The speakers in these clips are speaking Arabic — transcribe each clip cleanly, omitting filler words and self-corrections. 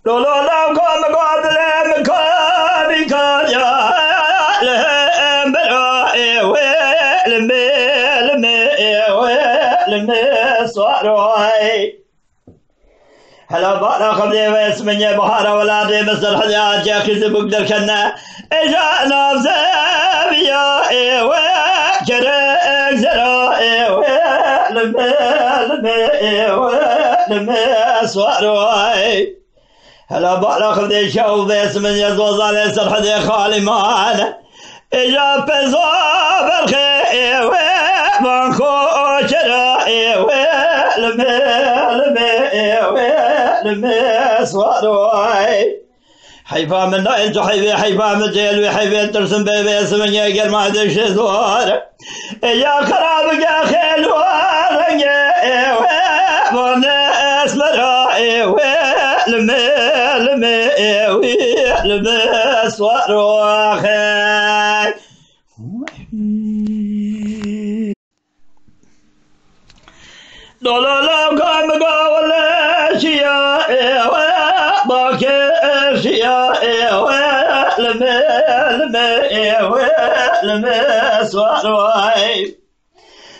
لو لو كان قادر مكاني كان يا لهم برائي والمي صاروي هلا بارا خبدي واسمني بحارة ولادي مصر حديات يا كذب بقدر كنا إجانا بزابيا وكرك زرائي والمي صاروي هلا بارا خبدي شوف اسمني زوزالي سرحدي خالي معانا إجا بزاب الخير ومنكو شرائي والمي صاروي حيفا من نايل تحيبي حيفا من جيل وحيفي ترسم بيبي اسمن يقر ما دش زوار يا خراب يا خيل وارنجي وناس مرائي والمي صاروي لا لا لا قام قاول شيا باكر شيا والمي صاروي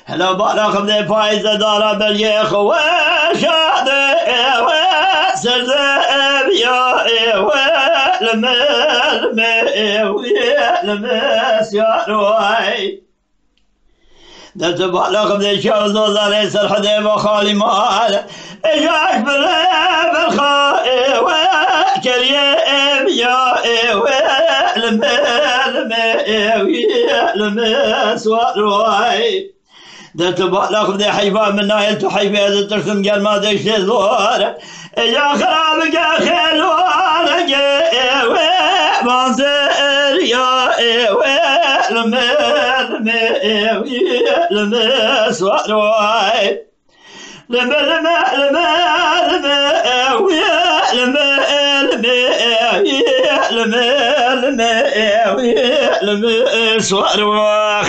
هلا بالا خبدي فايزة دارا باليخ وشادي وسرزب يا والمي صاروي درت بالا خبدي شوز وزاري سرحدي بخالي مال إجاك بالخائي وكريم يا والمي صاروي درت بالا خبدي حيفا من نايل تحيفي هذا ترسم قال ما دش زوار يا خرابك يا خيل وارجي ومنزل يا والمي صاروي المي صاروي